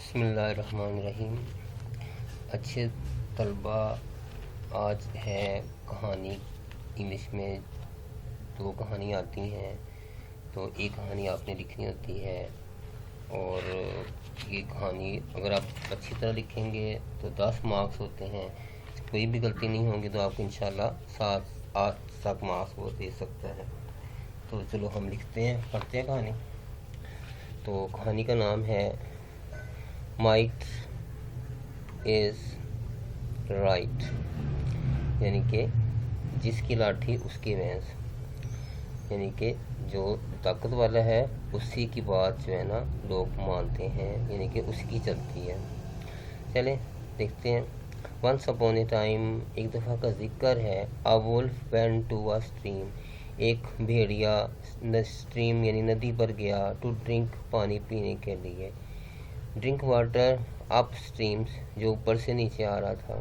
بسم اللہ الرحمن الرحیم۔ اچھے طلبہ، آج ہے کہانی۔ انگلش میں دو کہانی آتی ہیں، تو ایک کہانی آپ نے لکھنی ہوتی ہے، اور یہ کہانی اگر آپ اچھی طرح لکھیں گے تو 10 مارکس ہوتے ہیں۔ کوئی بھی غلطی نہیں ہوگی تو آپ کو انشاءاللہ 7-8 تک مارکس وہ دے سکتا ہے۔ تو چلو ہم لکھتے ہیں، پڑھتے ہیں کہانی۔ تو کہانی کا نام ہے مائٹ از رائٹ، یعنی کہ جس کی لاٹھی اس کی بھینس، یعنی کہ جو طاقت والا ہے اسی کی بات جو ہے نا لوگ مانتے ہیں، یعنی کہ اس کی چلتی ہے۔ چلیں دیکھتے ہیں۔ ونس اپون اے ٹائم، ایک دفعہ کا ذکر ہے۔ A wolf went to a stream، ایک بھیڑیا اسٹریم یعنی ندی پر گیا۔ ٹو ڈرنک، پانی پینے کے لیے۔ ڈرنک واٹر اپ اسٹریمس، جو اوپر سے نیچے آ رہا تھا۔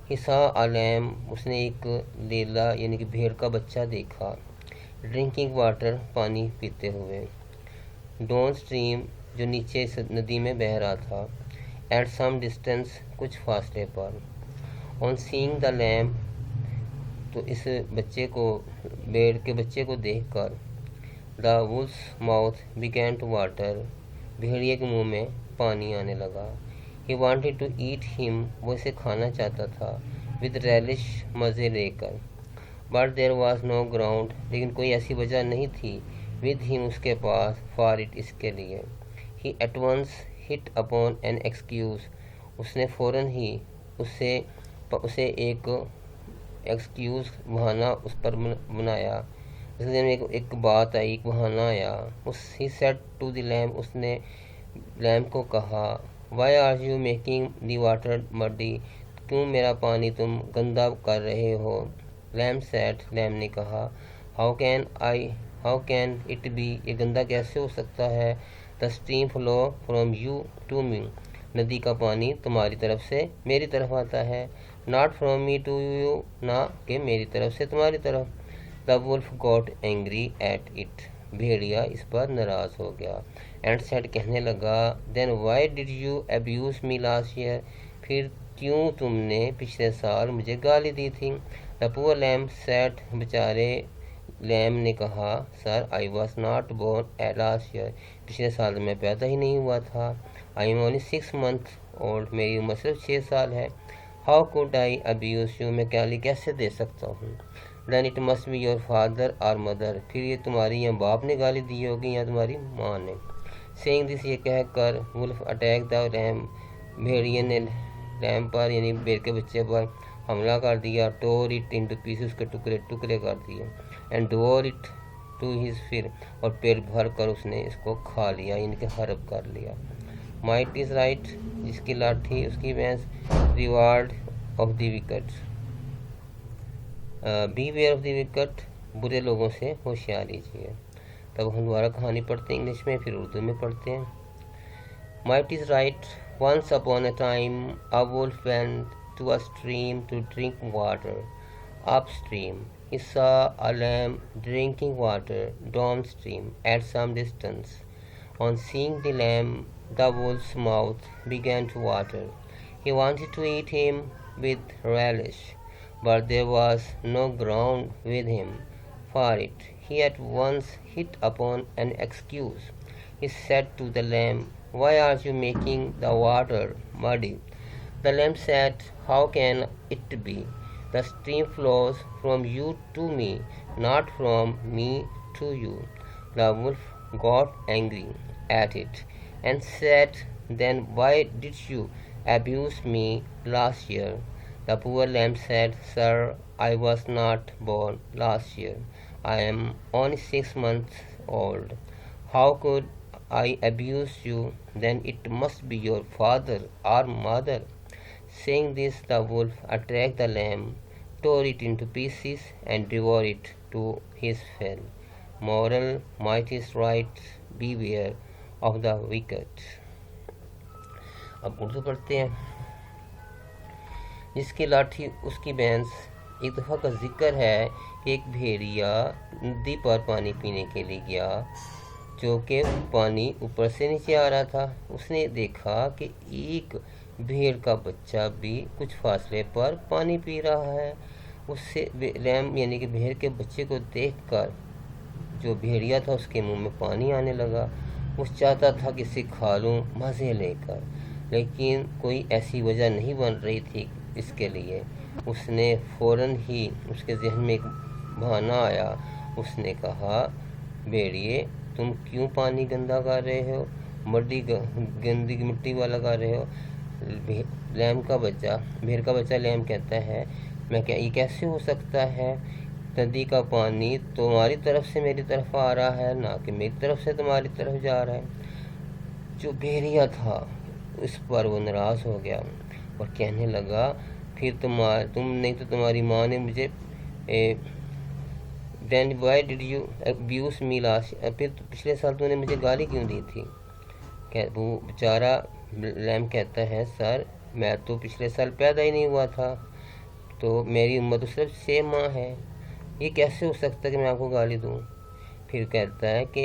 He saw a lamb، اس نے ایک لیلا یعنی کہ بھیڑ کا بچہ دیکھا۔ ڈرنکنگ واٹر، پانی پیتے ہوئے۔ ڈاؤن اسٹریم، جو نیچے ندی میں بہہ رہا تھا۔ ایٹ سم ڈسٹینس، کچھ فاصلے پر۔ آن سینگ دا لیمب، تو اس بچے کو، بھیڑ کے بچے کو دیکھ کر۔ دا وولف's mouth began to water، بھیڑیے کے منہ میں پانی آنے لگا۔ He wanted to eat him، وہ اسے کھانا چاہتا تھا۔ with relish، مزے لے کر۔ But there was no ground، لیکن کوئی ایسی وجہ نہیں تھی۔ with him، اس کے پاس۔ for it، اس کے لیے۔ He at once hit upon an excuse، اس نے فوراً ہی اسے ایک ایکسکیوز، بہانہ اس پر بنایا۔ اس کے ذہن میں ایک بات آئی، ایک بہانہ آیا۔ He said to the lamb، اس نے لیمب کو کہا۔ Why are you making the water muddy، کیوں میرا پانی تم گندا کر رہے ہو؟ Lamb said، لیمب نے کہا۔ How can it be، یہ گندا کیسے ہو سکتا ہے؟ The stream flow from you to me، ندی کا پانی تمہاری طرف سے میری طرف آتا ہے۔ Not from me to you، نہ کہ میری طرف سے تمہاری طرف۔ The wolf got angry at it، بھیڑیا اس پر ناراض ہو گیا۔ And said، کہنے لگا۔ Then why did you abuse me last year، پھر کیوں تم نے پچھلے سال مجھے گالی دی تھی؟ The poor lamb said، بیچارے لیمب نے کہا۔ Sir، I was not born last year، پچھلے سال میں پیدا ہی نہیں ہوا تھا۔ I am only 6 months old، میری عمر صرف 6 سال ہے۔ How could I abuse you، میں گالی کیسے دے سکتا ہوں؟ Then it must be your father or mother، پھر یہ تمہاری یا باپ نے گالی دی ہوگی یا تمہاری ماں نے۔ Saying this، یہ کہہ کر، wolf attacked the lamb، بھیڑیے نے لیمب پر یعنی بھیڑ کے بچے پر حملہ کر دیا۔ tore it into pieces، اس کے ٹکڑے ٹکڑے کر دیے۔ and devoured it to his fill، اور پیٹ بھر کر اس نے اس کو کھا لیا یعنی کہ ہرب کر لیا۔ might is right، جس کی لاٹھی اس کی بھینس۔ reward of the wicked، beware of the wicked، برے لوگوں سے ہوشیار لیجیے۔ تب ہم دوبارہ کہانی پڑھتے ہیں انگلش میں، پھر اردو میں پڑھتے ہیں۔ Might is right، once upon a time a wolf went to a stream to drink water upstream. He saw a lamb drinking water downstream at some distance. On seeing the lamb, the wolf's mouth began to water. He wanted to eat him with relish, but there was no ground with him for it. He at once hit upon an excuse. He said to the lamb, Why are you making the water muddy? The lamb said, How can it be? The stream flows from you to me, not from me to you. The wolf got angry at it and said, Then why did you abuse me last year? The poor lamb said, Sir, I was not born last year. I am only 6 months old. How could I abuse you? Then it must be your father or mother. Saying this, the wolf attacked the lamb, tore it into pieces, and devoured it to his fill. Moral: might is right, beware of the wicked۔ اب اردو پڑھتے ہیں۔ جس کی لاٹھی اس کی بھینس، ایک دفعہ کا ذکر ہے کہ ایک بھیڑیا ندی پر پانی پینے کے لیے گیا۔ جو کہ پانی اوپر سے نیچے آ رہا تھا، اس نے دیکھا کہ ایک بھیڑ کا بچہ بھی کچھ فاصلے پر پانی پی رہا ہے۔ اس سے لیم یعنی کہ بھیڑ کے بچے کو دیکھ کر جو بھیڑیا تھا اس کے منہ میں پانی آنے لگا۔ وہ چاہتا تھا کہ اسے کھا لوں مزے لے کر، لیکن کوئی ایسی وجہ نہیں بن رہی تھی اس کے لیے۔ اس نے فوراً ہی اس کے ذہن میں ایک بہانہ آیا۔ اس نے کہا، بھیڑیے تم کیوں پانی گندا کر رہے ہو، گندی مٹی والا کر رہے ہو؟ بھیڑ کا بچہ لیم کہتا ہے، یہ کیسے ہو سکتا ہے؟ ندی کا پانی تمہاری طرف سے میری طرف آ رہا ہے، نہ کہ میری طرف سے تمہاری طرف جا رہا ہے۔ جو بھیڑیا تھا اس پر وہ ناراض ہو گیا اور کہنے لگا، پھر تم نہیں تو تمہاری ماں نے مجھے then why did you abuse me last؟ پھر پچھلے سال تو نے مجھے گالی کیوں دی تھی؟ وہ بیچارہ لیم کہتا ہے، سر میں تو پچھلے سال پیدا ہی نہیں ہوا تھا، تو میری عمر تو صرف 6 ماہ ہے، یہ کیسے ہو سکتا ہے کہ میں آپ کو گالی دوں؟ پھر کہتا ہے کہ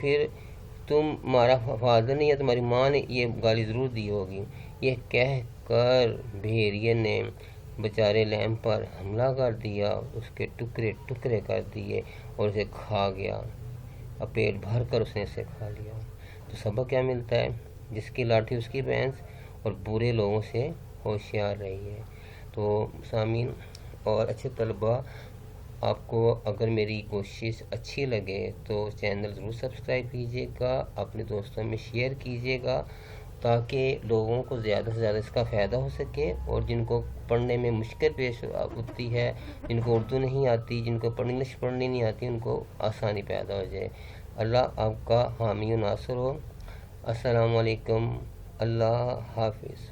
پھر تمہارا فادر نہیں ہے، تمہاری ماں نے یہ گالی ضرور دی ہوگی۔ یہ کہہ کر بھیڑیے نے بیچارے لیم پر حملہ کر دیا، اس کے ٹکڑے ٹکڑے کر دیے اور اسے کھا گیا۔ اب پیٹ بھر کر اس نے اسے کھا لیا۔ تو سبق کیا ملتا ہے؟ جس کی لاٹھی اس کی بھینس، اور برے لوگوں سے ہوشیار رہیے۔ تو سامعین اور اچھے طلباء، آپ کو اگر میری کوشش اچھی لگے تو چینل ضرور سبسکرائب کیجیے گا، اپنے دوستوں میں شیئر کیجیے گا، تاکہ لوگوں کو زیادہ سے زیادہ اس کا فائدہ ہو سکے، اور جن کو پڑھنے میں مشکل پیش ہوتی ہے، جن کو اردو نہیں آتی، جن کو انگلش پڑھنی نہیں آتی، ان کو آسانی پیدا ہو جائے۔ اللہ آپ کا حامی و ناصر ہو۔ السلام علیکم، اللہ حافظ۔